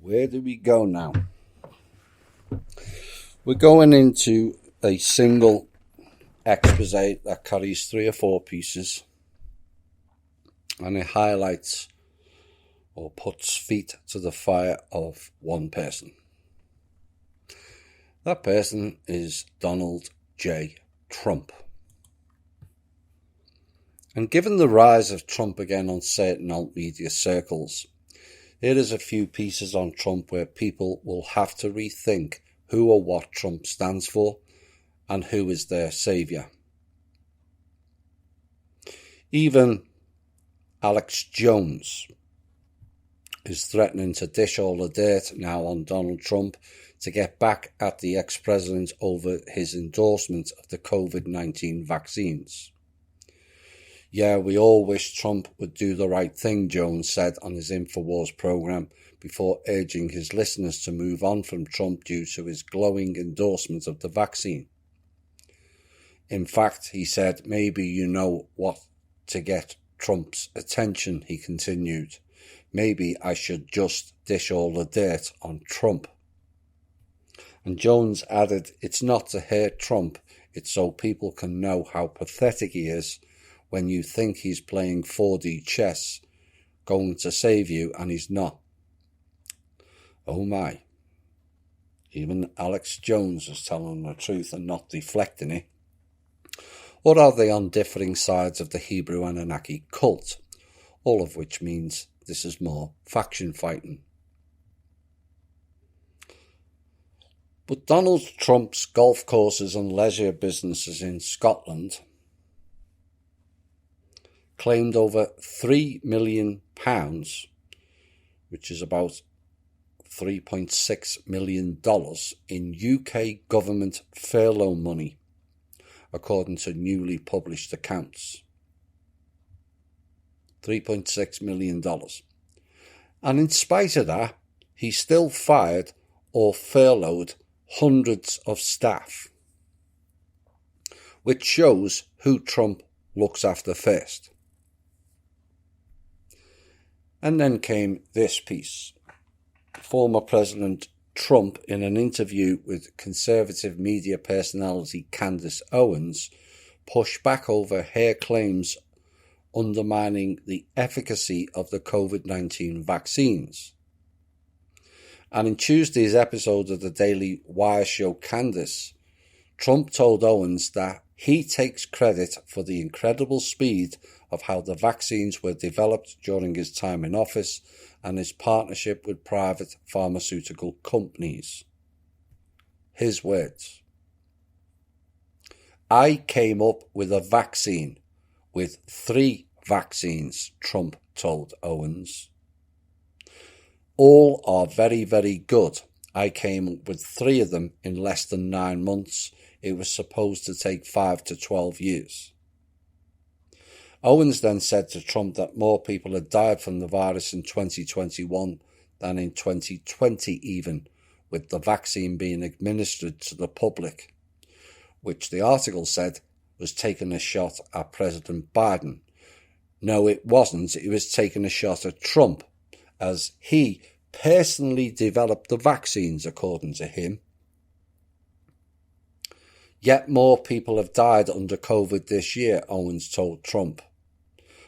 Where do we go now? We're going into a single expose that carries 3 or 4 pieces, and it highlights or puts feet to the fire of one person. That person is Donald J. Trump. And given the rise of Trump again on certain alt-media circles, here is a few pieces on Trump where people will have to rethink who or what Trump stands for and who is their saviour. Even Alex Jones is threatening to dish all the dirt now on Donald Trump to get back at the ex-president over his endorsement of the COVID-19 vaccines. Yeah, we all wish Trump would do the right thing, Jones said on his InfoWars programme before urging his listeners to move on from Trump due to his glowing endorsement of the vaccine. In fact, he said, maybe you know what to get Trump's attention, he continued. Maybe I should just dish all the dirt on Trump. And Jones added, it's not to hurt Trump, it's so people can know how pathetic he is when you think he's playing 4D chess, going to save you, and he's not. Oh my. Even Alex Jones is telling the truth and not deflecting it. Or are they on differing sides of the Hebrew Anunnaki cult? All of which means this is more faction fighting. But Donald Trump's golf courses and leisure businesses in Scotland claimed over £3 million, which is about $3.6 million in UK government furlough money, according to newly published accounts. $3.6 million. And in spite of that, he still fired or furloughed hundreds of staff, which shows who Trump looks after first. And then came this piece. Former President Trump, in an interview with conservative media personality Candace Owens, pushed back over her claims undermining the efficacy of the COVID-19 vaccines. And in Tuesday's episode of the Daily Wire show Candace, Trump told Owens that he takes credit for the incredible speed of how the vaccines were developed during his time in office and his partnership with private pharmaceutical companies. His words. I came up with a vaccine, with 3 vaccines, Trump told Owens. All are very, very good. I came up with 3 of them in less than 9 months. It was supposed to take 5 to 12 years. Owens then said to Trump that more people had died from the virus in 2021 than in 2020 even, with the vaccine being administered to the public, which the article said was taking a shot at President Biden. No, it wasn't. It was taking a shot at Trump, as he personally developed the vaccines, according to him. Yet more people have died under COVID this year, Owens told Trump.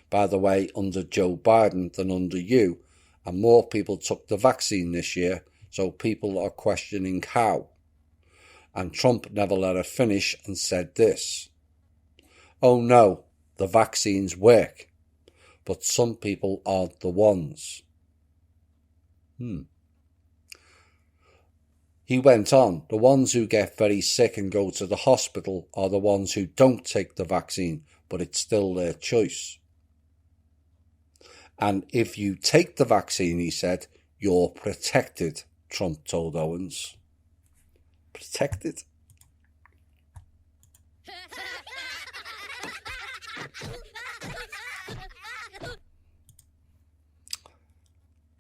By the way, under Joe Biden than under you, and more people took the vaccine this year, so people are questioning how. And Trump never let her finish and said this. Oh no, the vaccines work, but some people aren't the ones. He went on, the ones who get very sick and go to the hospital are the ones who don't take the vaccine, but it's still their choice. And if you take the vaccine, he said, you're protected, Trump told Owens. Protected?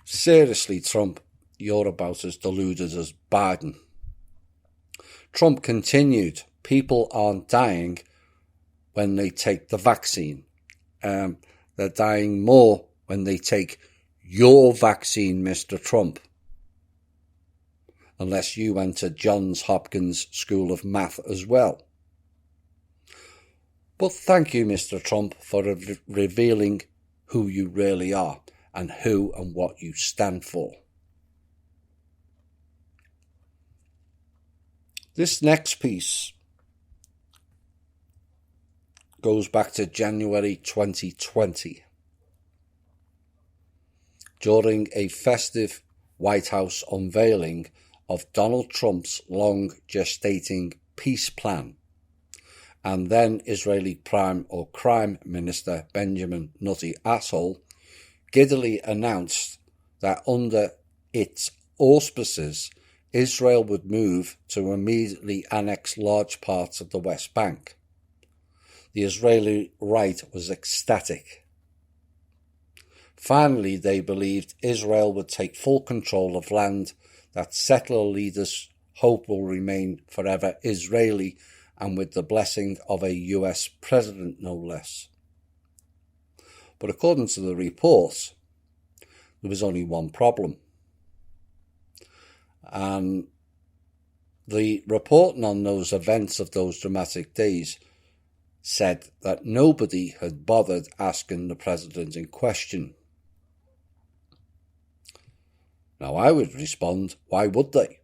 Seriously, Trump, you're about as deluded as Biden. Trump continued, people aren't dying when they take the vaccine. They're dying more when they take your vaccine, Mr. Trump. unless you went to Johns Hopkins School of Math as well. But thank you, Mr. Trump, for revealing who you really are and who and what you stand for. This next piece goes back to January 2020. During a festive White House unveiling of Donald Trump's long-gestating peace plan, and then Israeli Prime Minister Benjamin Nutty Asshole giddily announced that under its auspices, Israel would move to immediately annex large parts of the West Bank. The Israeli right was ecstatic. Finally, they believed Israel would take full control of land that settler leaders hope will remain forever Israeli and with the blessing of a US president, no less. But according to the reports, there was only one problem. And the reporting on those events of those dramatic days said that nobody had bothered asking the president in question. Now I would respond, why would they?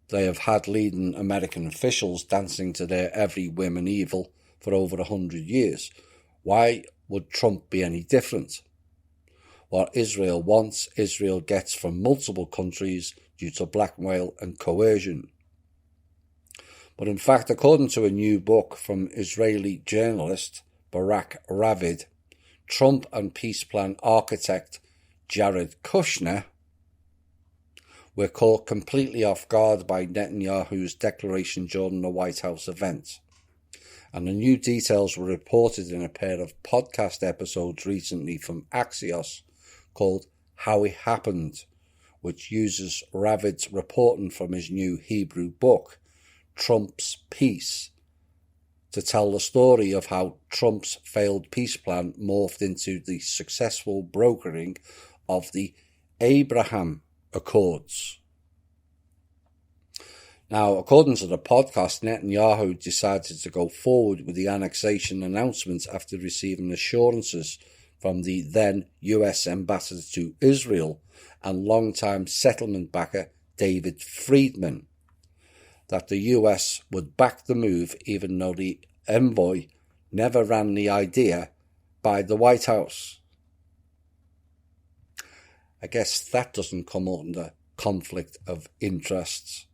They have had leading American officials dancing to their every whim and evil for over 100 years. Why would Trump be any different? What Israel wants, Israel gets from multiple countries due to blackmail and coercion. But in fact, according to a new book from Israeli journalist Barak Ravid, Trump and peace plan architect Jared Kushner were caught completely off guard by Netanyahu's declaration during the White House event. And the new details were reported in a pair of podcast episodes recently from Axios called How It Happened, which uses Ravid's reporting from his new Hebrew book, Trump's Peace, to tell the story of how Trump's failed peace plan morphed into the successful brokering of the Abraham Accords. Now, according to the podcast, Netanyahu decided to go forward with the annexation announcements after receiving assurances from the then US ambassador to Israel and longtime settlement backer David Friedman that the US would back the move, even though the envoy never ran the idea by the White House. I guess that doesn't come under conflict of interests,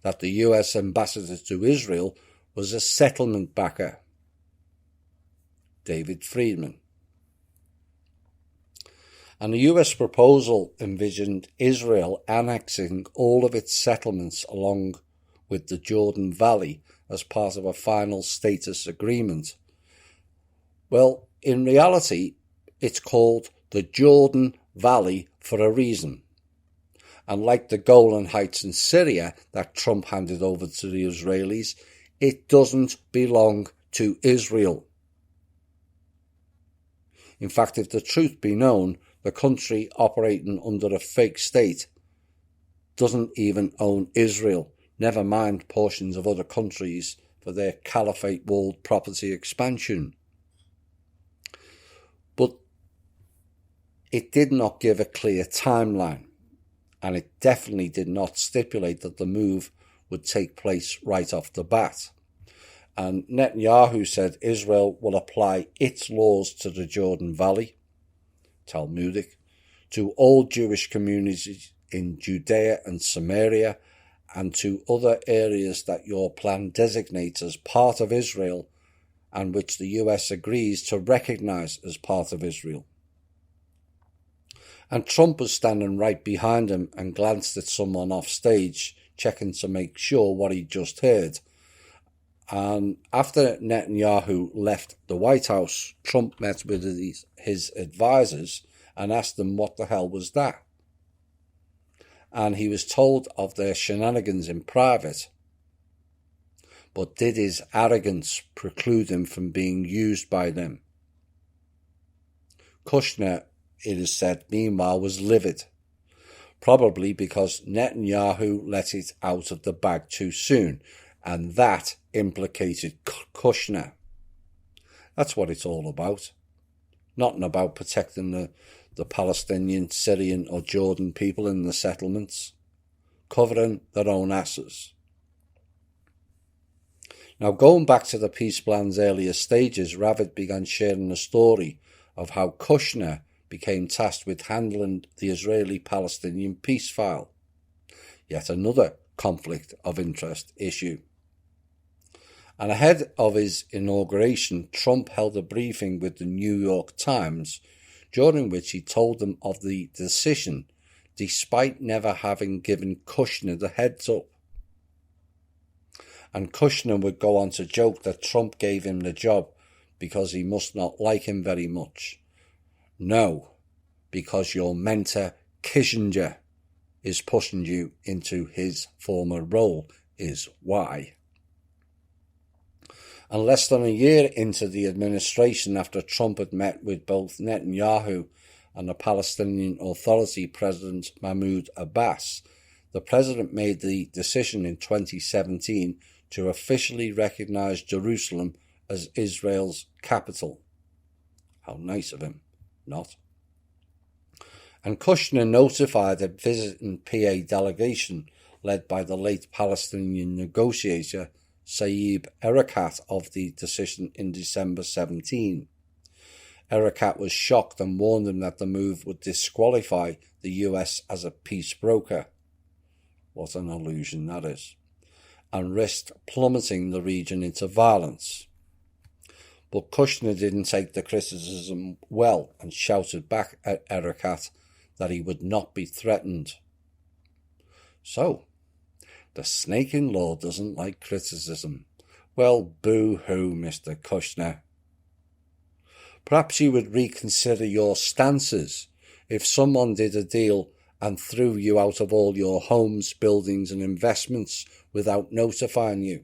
that the US ambassador to Israel was a settlement backer, David Friedman. And the US proposal envisioned Israel annexing all of its settlements along with the Jordan Valley as part of a final status agreement. Well, in reality, it's called the Jordan Valley for a reason. And like the Golan Heights in Syria that Trump handed over to the Israelis, it doesn't belong to Israel. In fact, if the truth be known, the country operating under a fake state doesn't even own Israel, never mind portions of other countries for their caliphate-walled property expansion. But it did not give a clear timeline, and it definitely did not stipulate that the move would take place right off the bat. And Netanyahu said Israel will apply its laws to the Jordan Valley, Talmudic, to all Jewish communities in Judea and Samaria, and to other areas that your plan designates as part of Israel and which the US agrees to recognize as part of Israel. And Trump was standing right behind him and glanced at someone off stage, checking to make sure what he'd just heard. And after Netanyahu left the White House, Trump met with his advisors and asked them what the hell was that. And he was told of their shenanigans in private. But did his arrogance preclude him from being used by them? Kushner, it is said, meanwhile was livid. probably because Netanyahu let it out of the bag too soon, and that implicated Kushner. That's what it's all about. Nothing about protecting the Palestinian, Syrian or Jordan people in the settlements, covering their own asses. Now, going back to the peace plan's earlier stages, Ravid began sharing a story of how Kushner became tasked with handling the Israeli-Palestinian peace file, yet another conflict of interest issue. And ahead of his inauguration, Trump held a briefing with the New York Times, during which he told them of the decision, despite never having given Kushner the heads up. And Kushner would go on to joke that Trump gave him the job because he must not like him very much. No, because your mentor, Kissinger, is pushing you into his former role, is why. And less than a year into the administration, after Trump had met with both Netanyahu and the Palestinian Authority President Mahmoud Abbas, the president made the decision in 2017 to officially recognize Jerusalem as Israel's capital. How nice of him, not? And Kushner notified a visiting PA delegation led by the late Palestinian negotiator Saeb Erekat of the decision in December 17. Erekat was shocked and warned him that the move would disqualify the US as a peace broker. What an illusion that is. And risked plummeting the region into violence. But Kushner didn't take the criticism well and shouted back at Erekat that he would not be threatened. So, the snake-in-law doesn't like criticism. Well, boo-hoo, Mr. Kushner. Perhaps you would reconsider your stances if someone did a deal and threw you out of all your homes, buildings and investments without notifying you.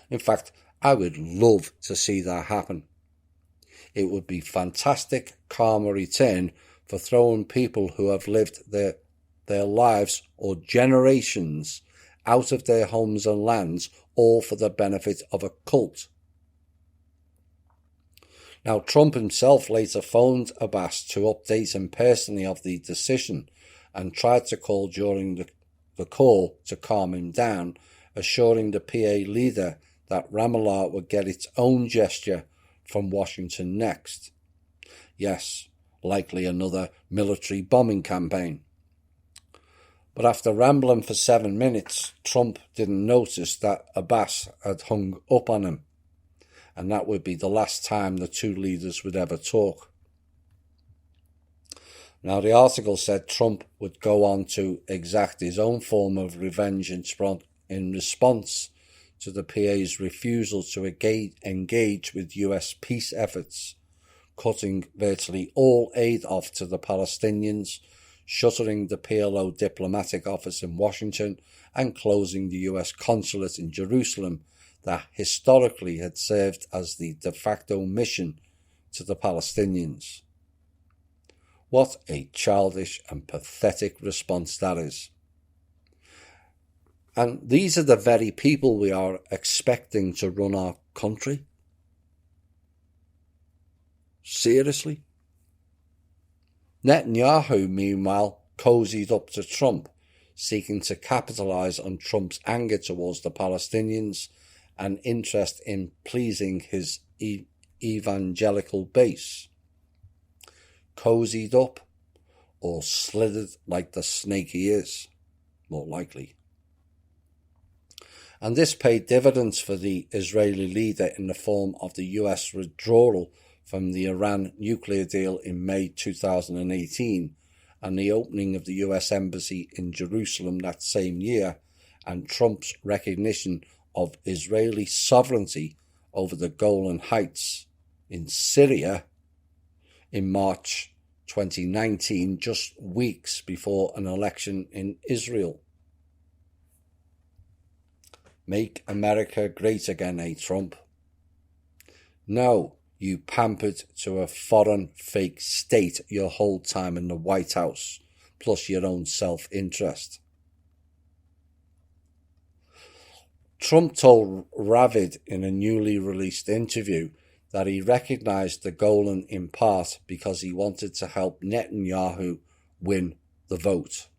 In fact, I would love to see that happen. It would be fantastic karma return for throwing people who have lived their lives or generations out of their homes and lands, all for the benefit of a cult. Now, Trump himself later phoned Abbas to update him personally of the decision and tried to call during the call to calm him down, assuring the PA leader that Ramallah would get its own gesture from Washington next. Yes, likely another military bombing campaign. But after rambling for 7 minutes, Trump didn't notice that Abbas had hung up on him, and that would be the last time the two leaders would ever talk. Now, the article said Trump would go on to exact his own form of revenge in response to the PA's refusal to engage with US peace efforts, cutting virtually all aid off to the Palestinians, shuttering the PLO diplomatic office in Washington, and closing the US consulate in Jerusalem that historically had served as the de facto mission to the Palestinians. What a childish and pathetic response that is. And these are the very people we are expecting to run our country? Seriously? Netanyahu, meanwhile, cozied up to Trump, seeking to capitalise on Trump's anger towards the Palestinians and interest in pleasing his evangelical base. Cozied up, or slithered like the snake he is, more likely. And this paid dividends for the Israeli leader in the form of the US withdrawal from the Iran nuclear deal in May 2018 and the opening of the US embassy in Jerusalem that same year, and Trump's recognition of Israeli sovereignty over the Golan Heights in Syria in March 2019, just weeks before an election in Israel. Make America great again, eh, Trump? No, you pampered to a foreign fake state your whole time in the White House, plus your own self-interest. Trump told Ravid in a newly released interview that he recognised the Golan in part because he wanted to help Netanyahu win the vote.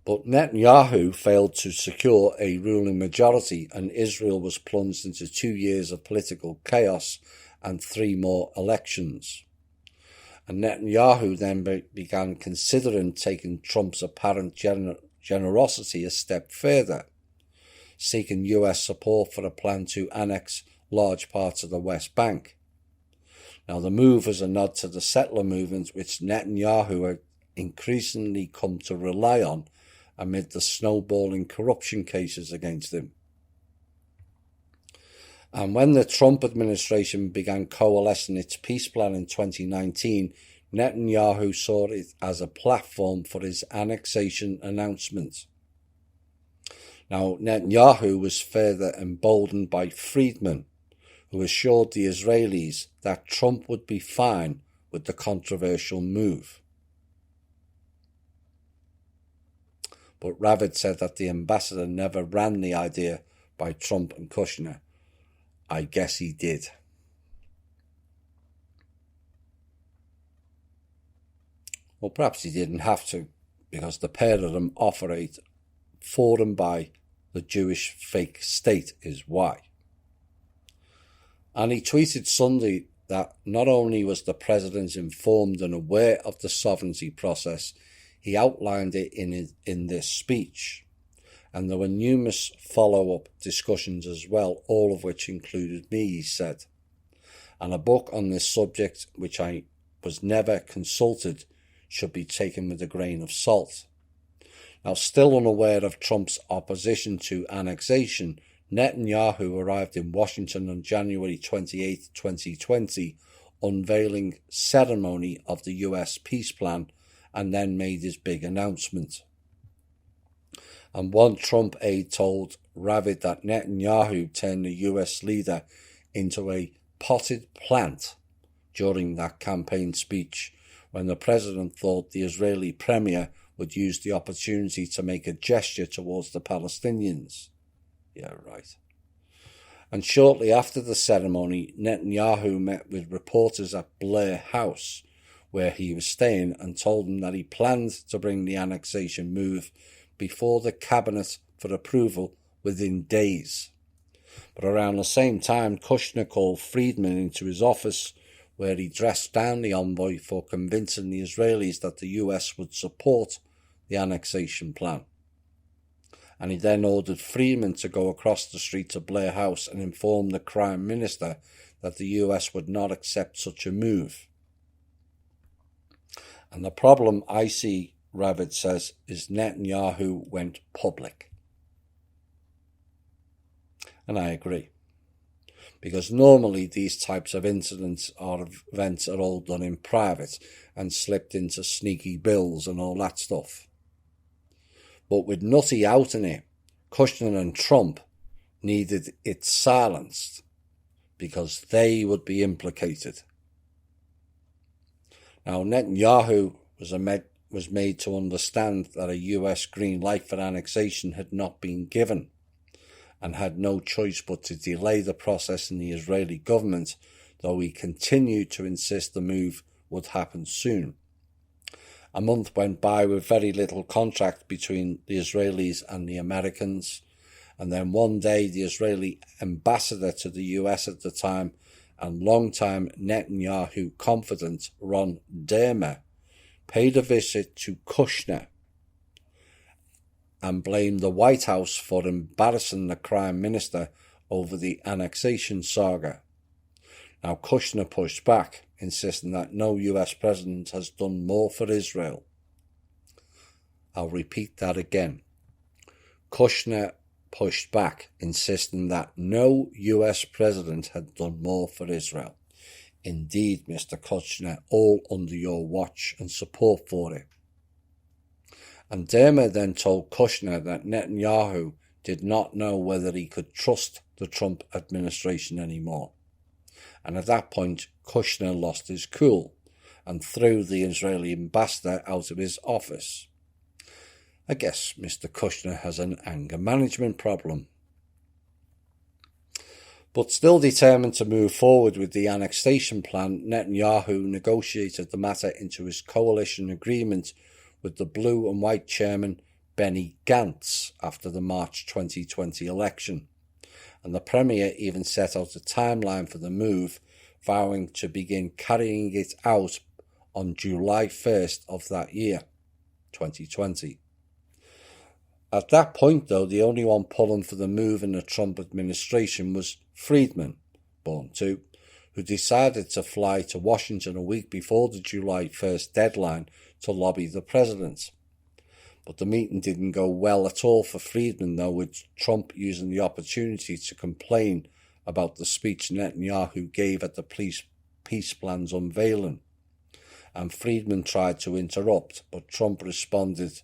But Netanyahu failed to secure a ruling majority, and Israel was plunged into 2 years of political chaos and 3 more elections. And Netanyahu then began considering taking Trump's apparent generosity a step further, seeking US support for a plan to annex large parts of the West Bank. Now, the move was a nod to the settler movement, which Netanyahu had increasingly come to rely on amid the snowballing corruption cases against him. And when the Trump administration began coalescing its peace plan in 2019, Netanyahu saw it as a platform for his annexation announcement. Now, Netanyahu was further emboldened by Friedman, who assured the Israelis that Trump would be fine with the controversial move. But Ravid said that the ambassador never ran the idea by Trump and Kushner. I guess he did. Well, perhaps he didn't have to, because the pair of them operate for and by the Jewish fake state is why. And he tweeted Sunday that not only was the president informed and aware of the sovereignty process, he outlined it in this speech. And there were numerous follow-up discussions as well, all of which included me, he said. And a book on this subject, which I was never consulted, should be taken with a grain of salt. Now, still unaware of Trump's opposition to annexation, Netanyahu arrived in Washington on January 28, 2020, unveiling ceremony of the US peace plan, and then made his big announcement. And one Trump aide told Ravid that Netanyahu turned the US leader into a potted plant during that campaign speech, when the president thought the Israeli premier would use the opportunity to make a gesture towards the Palestinians. Yeah, right. And shortly after the ceremony, Netanyahu met with reporters at Blair House, where he was staying, and told them that he planned to bring the annexation move before the cabinet for approval within days. But around the same time, Kushner called Friedman into his office, where he dressed down the envoy for convincing the Israelis that the US would support the annexation plan. And he then ordered Friedman to go across the street to Blair House and inform the Prime Minister that the US would not accept such a move. And the problem I see, Ravid says, is Netanyahu went public. And I agree. Because normally these types of incidents or events are all done in private and slipped into sneaky bills and all that stuff. But with Nutty out in it, Kushner and Trump needed it silenced because they would be implicated. Now, Netanyahu was made to understand that a US green light for annexation had not been given, and had no choice but to delay the process in the Israeli government, though he continued to insist the move would happen soon. A month went by with very little contact between the Israelis and the Americans, and then one day the Israeli ambassador to the US at the time and longtime Netanyahu confidant Ron Dermer paid a visit to Kushner and blamed the White House for embarrassing the Prime Minister over the annexation saga. Now, Kushner pushed back, insisting that no US president has done more for Israel. I'll repeat that again. Kushner pushed back, insisting that no US president had done more for Israel. Indeed, Mr. Kushner, all under your watch and support for it. And Dermer then told Kushner that Netanyahu did not know whether he could trust the Trump administration anymore. And at that point, Kushner lost his cool and threw the Israeli ambassador out of his office. I guess Mr. Kushner has an anger management problem. But still determined to move forward with the annexation plan, Netanyahu negotiated the matter into his coalition agreement with the Blue and White chairman Benny Gantz after the March 2020 election. And the Premier even set out a timeline for the move, vowing to begin carrying it out on July 1st of that year, 2020. At that point, though, the only one pulling for the move in the Trump administration was Friedman, born too, who decided to fly to Washington a week before the July 1st deadline to lobby the president. But the meeting didn't go well at all for Friedman, though, with Trump using the opportunity to complain about the speech Netanyahu gave at the peace plan's unveiling. And Friedman tried to interrupt, but Trump responded,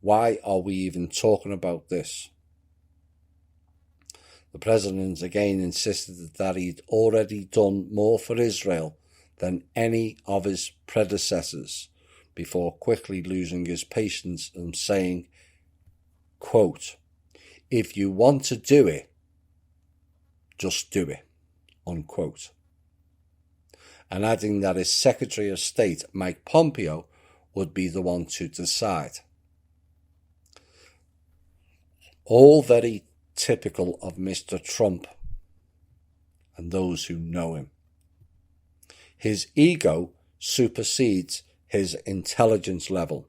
"Why are we even talking about this?" The president again insisted that he'd already done more for Israel than any of his predecessors, before quickly losing his patience and saying, quote, "If you want to do it, just do it," unquote. And adding that his Secretary of State, Mike Pompeo, would be the one to decide. All very typical of Mr. Trump and those who know him. His ego supersedes his intelligence level.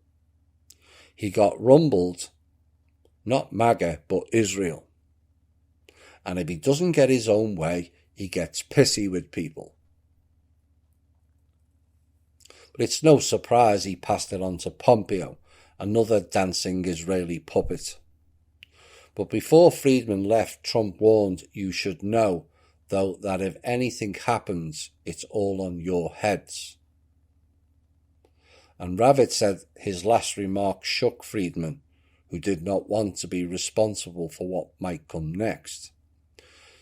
He got rumbled, not MAGA, but Israel. And if he doesn't get his own way, he gets pissy with people. But it's no surprise he passed it on to Pompeo, another dancing Israeli puppet. But before Friedman left, Trump warned, "You should know, though, that if anything happens, it's all on your heads." And Ravid said his last remark shook Friedman, who did not want to be responsible for what might come next.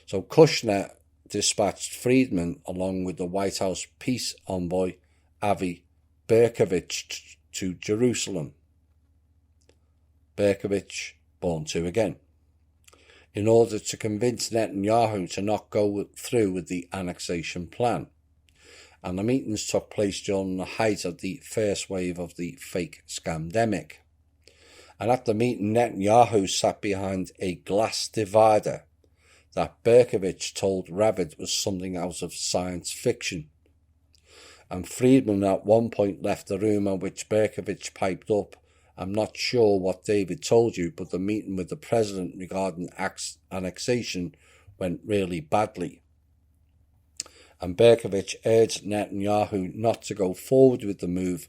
So Kushner dispatched Friedman along with the White House peace envoy Avi Berkovich to Jerusalem. Berkovich, born to again, in order to convince Netanyahu to not go through with the annexation plan. And the meetings took place during the height of the first wave of the fake scamdemic. And at the meeting, Netanyahu sat behind a glass divider that Berkovich told Ravid was something out of science fiction. And Friedman at one point left the room, on which Berkovich piped up, "I'm not sure what David told you, but the meeting with the president regarding annexation went really badly." And Berkovich urged Netanyahu not to go forward with the move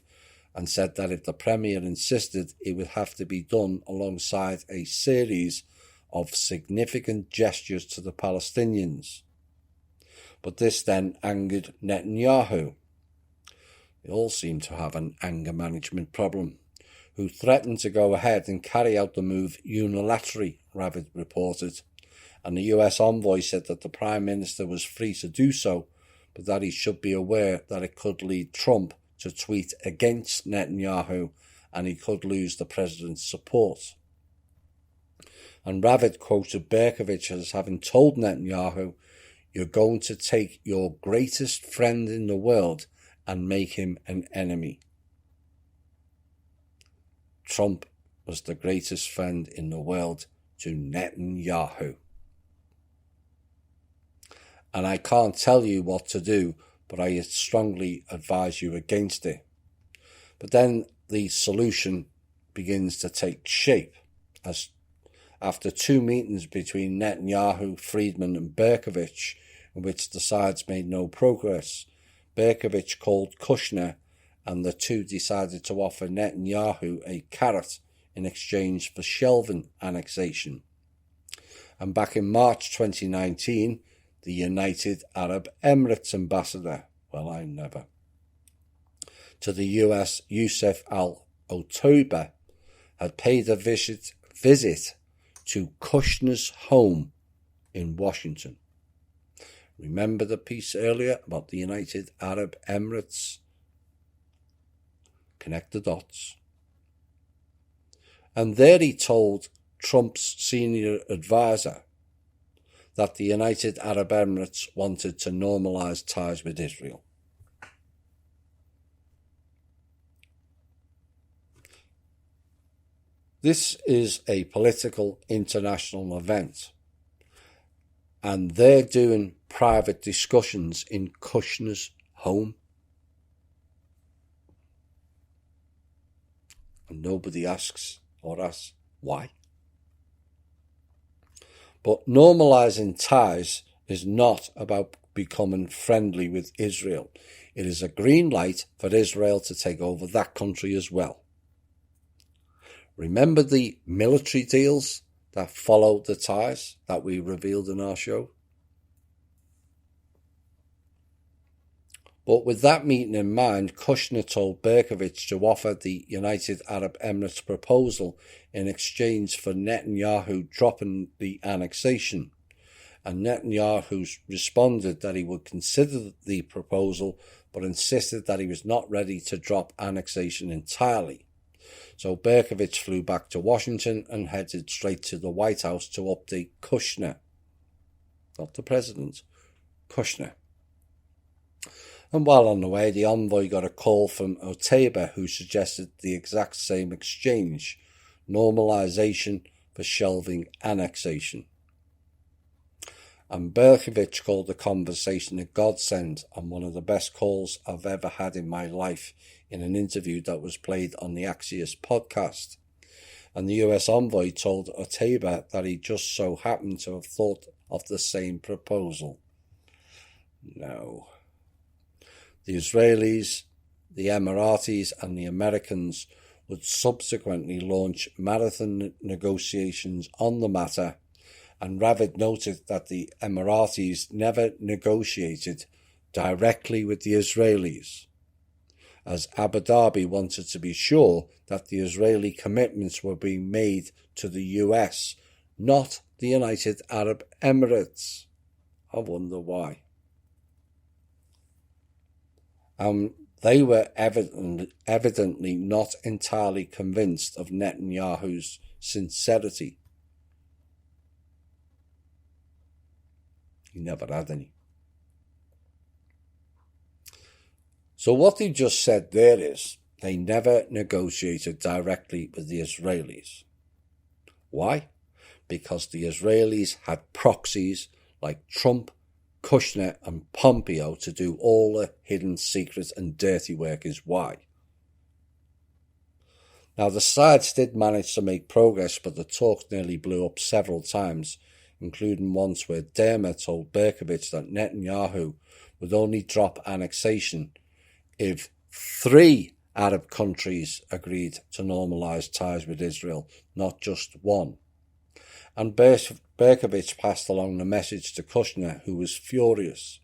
and said that if the Premier insisted, it would have to be done alongside a series of significant gestures to the Palestinians. But this then angered Netanyahu. They all seem to have an anger management problem, who threatened to go ahead and carry out the move unilaterally, Ravid reported. And the US envoy said that the Prime Minister was free to do so, but that he should be aware that it could lead Trump to tweet against Netanyahu and he could lose the president's support. And Ravid quoted Berkovich as having told Netanyahu, "You're going to take your greatest friend in the world and make him an enemy." Trump was the greatest friend in the world to Netanyahu. And I can't tell you what to do, but I strongly advise you against it. But then the solution begins to take shape, as after two meetings between Netanyahu, Friedman and Berkovich, in which the sides made no progress, Berkovich called Kushner, and the two decided to offer Netanyahu a carrot in exchange for shelving annexation. And back in March 2019, the United Arab Emirates ambassador, to the US, Youssef al-Otaiba, had paid a visit to Kushner's home in Washington. Remember the piece earlier about the United Arab Emirates Connect the dots. And there he told Trump's senior advisor that the United Arab Emirates wanted to normalise ties with Israel. This is a political international event, and they're doing private discussions in Kushner's home. And nobody asks why. But normalising ties is not about becoming friendly with Israel. It is a green light for Israel to take over that country as well. Remember the military deals that followed the ties that we revealed in our show? But with that meeting in mind, Kushner told Berkovich to offer the United Arab Emirates proposal in exchange for Netanyahu dropping the annexation. And Netanyahu responded that he would consider the proposal, but insisted that he was not ready to drop annexation entirely. So Berkovich flew back to Washington and headed straight to the White House to update Kushner. Not the president, Kushner. And while on the way, the envoy got a call from Otaiba, who suggested the exact same exchange, normalization for shelving annexation. And Berkovich called the conversation a godsend and one of the best calls I've ever had in my life in an interview that was played on the Axios podcast. And the US envoy told Otaiba that he just so happened to have thought of the same proposal. No. The Israelis, the Emiratis and the Americans would subsequently launch marathon negotiations on the matter, and Ravid noted that the Emiratis never negotiated directly with the Israelis, as Abu Dhabi wanted to be sure that the Israeli commitments were being made to the US, not the United Arab Emirates. I wonder why. They were evidently not entirely convinced of Netanyahu's sincerity. He never had any. So what he just said there is they never negotiated directly with the Israelis. Why? Because the Israelis had proxies like Trump, Kushner and Pompeo to do all the hidden secret and dirty work is why. Now the sides did manage to make progress, but the talks nearly blew up several times, including once where Dermer told Berkovich that Netanyahu would only drop annexation if 3 Arab countries agreed to normalise ties with Israel, not just one. And Berkovich passed along the message to Kushner, who was furious.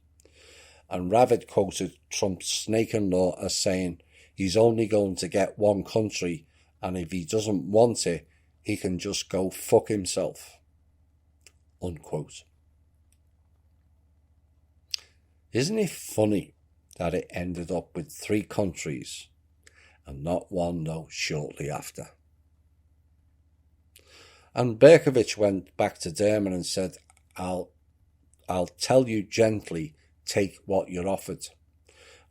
And Ravid quoted Trump's snake-in-law as saying he's only going to get one country, and if he doesn't want it, he can just go fuck himself. Unquote. Isn't it funny that it ended up with 3 countries and not one, though, shortly after? And Berkovich went back to Dermer and said, I'll tell you gently, take what you're offered.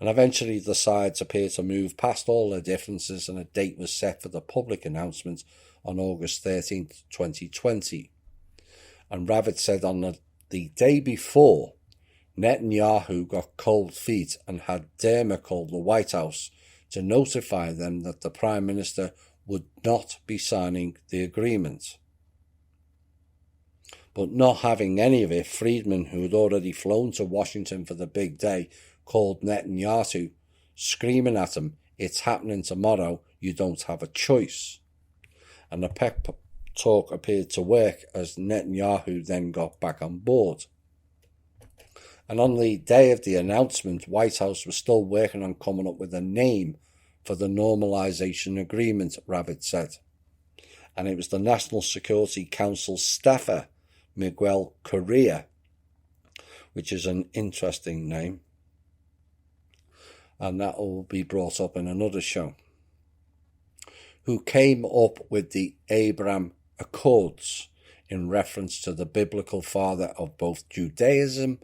And eventually the sides appeared to move past all their differences, and a date was set for the public announcement on August 13th, 2020. And Ravid said on the day before, Netanyahu got cold feet and had Dermer call the White House to notify them that the Prime Minister would not be signing the agreement. But not having any of it, Friedman, who had already flown to Washington for the big day, called Netanyahu, screaming at him, "It's happening tomorrow, you don't have a choice." And the pep talk appeared to work, as Netanyahu then got back on board. And on the day of the announcement, White House was still working on coming up with a name for the normalization agreement, Ravid said. And it was the National Security Council staffer, Miguel Correa, which is an interesting name. And that will be brought up in another show. who came up with the Abraham Accords in reference to the biblical father of both Judaism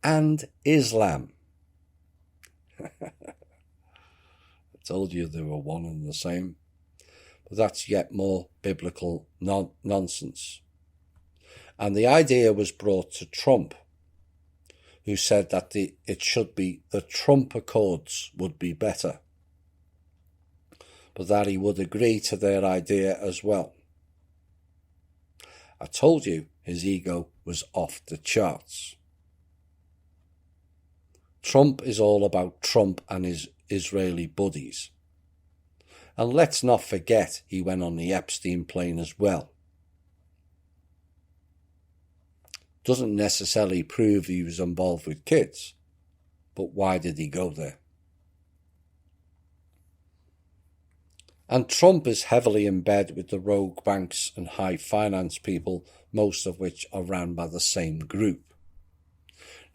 and Islam. I told you they were one and the same. But that's yet more biblical nonsense. And the idea was brought to Trump, who said that it should be the Trump Accords would be better, but that he would agree to their idea as well. I told you his ego was off the charts. Trump is all about Trump and his Israeli buddies. And let's not forget he went on the Epstein plane as well. Doesn't necessarily prove he was involved with kids, but why did he go there? And Trump is heavily in bed with the rogue banks and high finance people, most of which are run by the same group.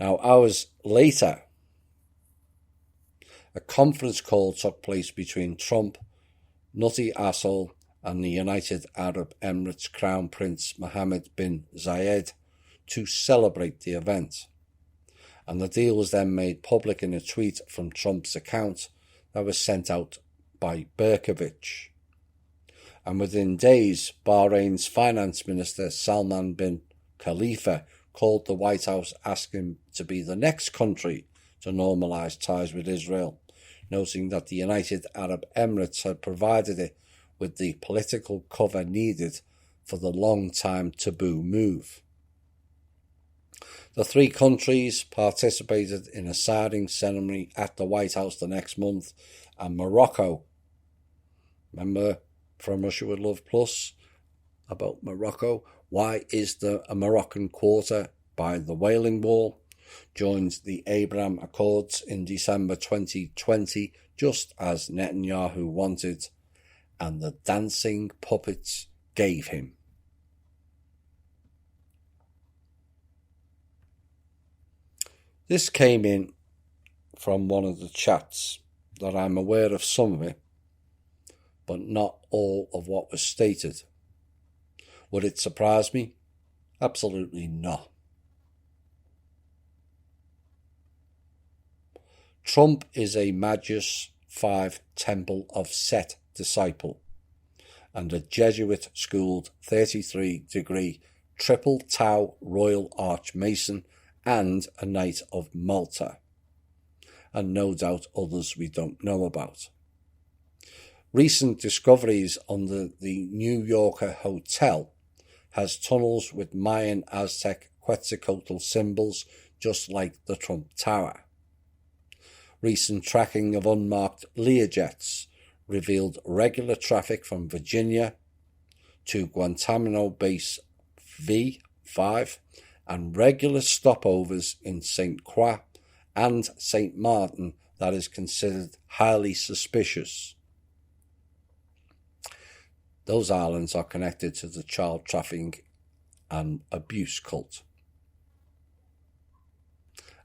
Now, hours later, a conference call took place between Trump, Nutty Asshole, and the United Arab Emirates Crown Prince Mohammed bin Zayed to celebrate the event. And the deal was then made public in a tweet from Trump's account that was sent out by Berkovich. And within days, Bahrain's finance minister Salman bin Khalifa called the White House asking to be the next country to normalise ties with Israel, noting that the United Arab Emirates had provided it with the political cover needed for the long-time taboo move. The three countries participated in a signing ceremony at the White House the next month, and Morocco, remember from Russia with Love Plus about Morocco, why is there a Moroccan quarter by the Wailing Wall, joined the Abraham Accords in December 2020, just as Netanyahu wanted, and the dancing puppets gave him. This came in from one of the chats that I'm aware of some of it, but not all of what was stated. Would it surprise me? Absolutely not. Trump is a Magus 5 Temple of Set disciple and a Jesuit-schooled 33-degree Triple Tau Royal Archmason and a Knight of Malta, and no doubt others we don't know about. Recent discoveries on the New Yorker Hotel has tunnels with Mayan, Aztec, Quetzalcoatl symbols just like the Trump Tower. Recent tracking of unmarked Learjets revealed regular traffic from Virginia to Guantanamo Base V5 and regular stopovers in St. Croix and St. Martin that is considered highly suspicious. Those islands are connected to the child trafficking and abuse cult.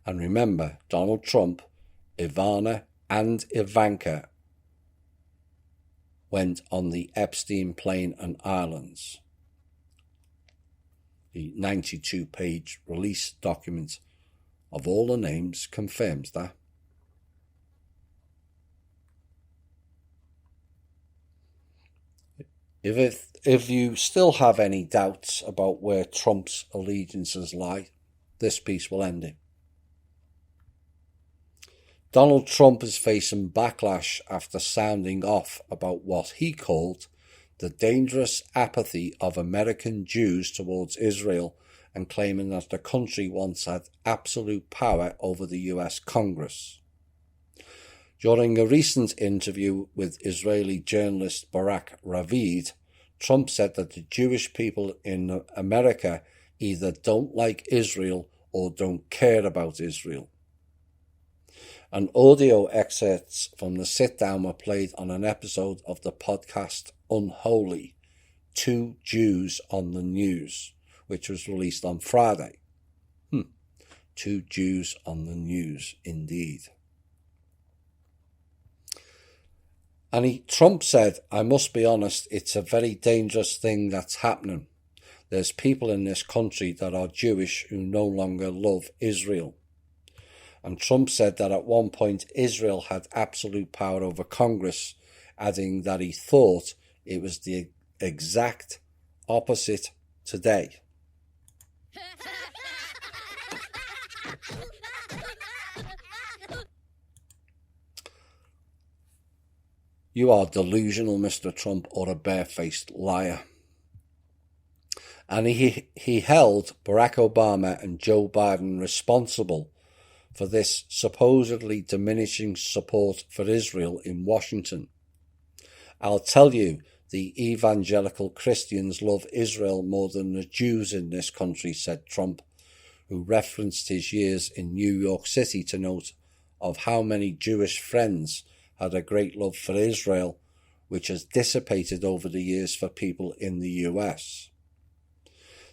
And remember, Donald Trump, Ivana and Ivanka went on the Epstein plane and islands. The 92-page release document of all the names confirms that. If you still have any doubts about where Trump's allegiances lie, this piece will end it. Donald Trump is facing backlash after sounding off about what he called the dangerous apathy of American Jews towards Israel and claiming that the country once had absolute power over the US Congress. During a recent interview with Israeli journalist Barak Ravid, Trump said that the Jewish people in America either don't like Israel or don't care about Israel. And audio excerpts from the sit-down were played on an episode of the podcast Unholy, Two Jews on the News, which was released on Friday. Two Jews on the News, indeed. And Trump said, I must be honest, it's a very dangerous thing that's happening. There's people in this country that are Jewish who no longer love Israel. And Trump said that at one point Israel had absolute power over Congress, adding that he thought it was the exact opposite today. You are delusional, Mr. Trump, or a barefaced liar. And he held Barack Obama and Joe Biden responsible for this supposedly diminishing support for Israel in Washington. I'll tell you, the evangelical Christians love Israel more than the Jews in this country, said Trump, who referenced his years in New York City to note of how many Jewish friends had a great love for Israel, which has dissipated over the years for people in the US.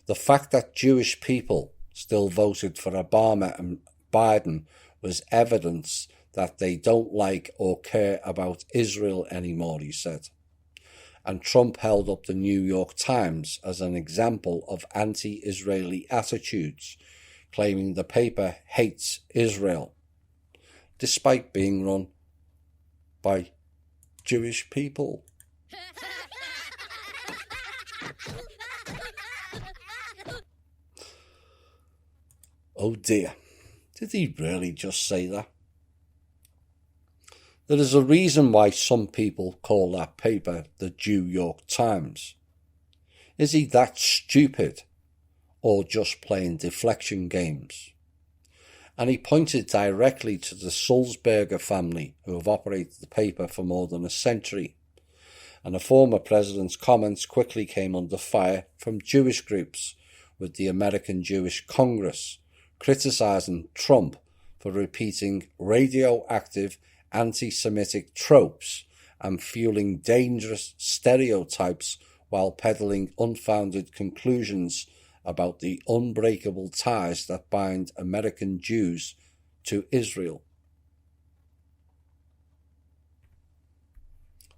The fact that Jewish people still voted for Obama and Biden was evidence that they don't like or care about Israel anymore, he said. And Trump held up the New York Times as an example of anti-Israeli attitudes, claiming the paper hates Israel, despite being run by Jewish people. Oh dear, did he really just say that? There is a reason why some people call that paper the New York Times. Is he that stupid, or just playing deflection games? And he pointed directly to the Sulzberger family, who have operated the paper for more than a century. And the former president's comments quickly came under fire from Jewish groups, with the American Jewish Congress criticizing Trump for repeating radioactive anti-Semitic tropes and fueling dangerous stereotypes while peddling unfounded conclusions about the unbreakable ties that bind American Jews to Israel.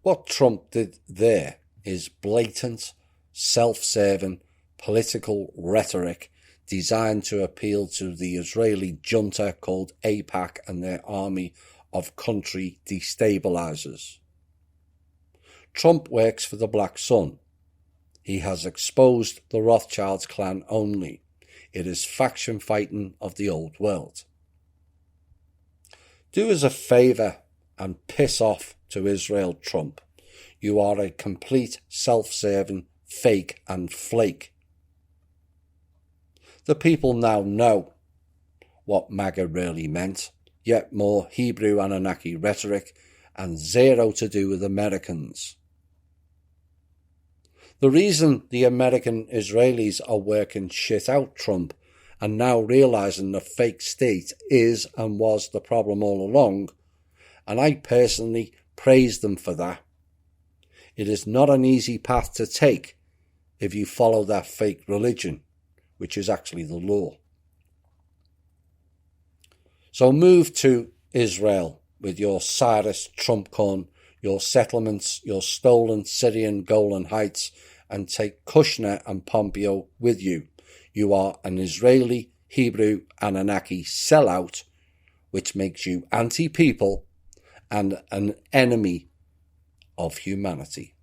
What Trump did there is blatant, self-serving political rhetoric designed to appeal to the Israeli junta called AIPAC and their army of country destabilizers. Trump works for the Black Sun. He has exposed the Rothschild clan only. It is faction fighting of the old world. Do us a favour and piss off to Israel, Trump. You are a complete self-serving fake and flake. The people now know what MAGA really meant, yet more Hebrew Anunnaki rhetoric and zero to do with Americans. The reason the American Israelis are working shit out Trump and now realising the fake state is and was the problem all along, and I personally praise them for that. It is not an easy path to take if you follow that fake religion, which is actually the law. So move to Israel with your Cyrus Trump corn, your settlements, your stolen Syrian Golan Heights, and take Kushner and Pompeo with you. You are an Israeli, Hebrew, Anunnaki sellout, which makes you anti-people and an enemy of humanity.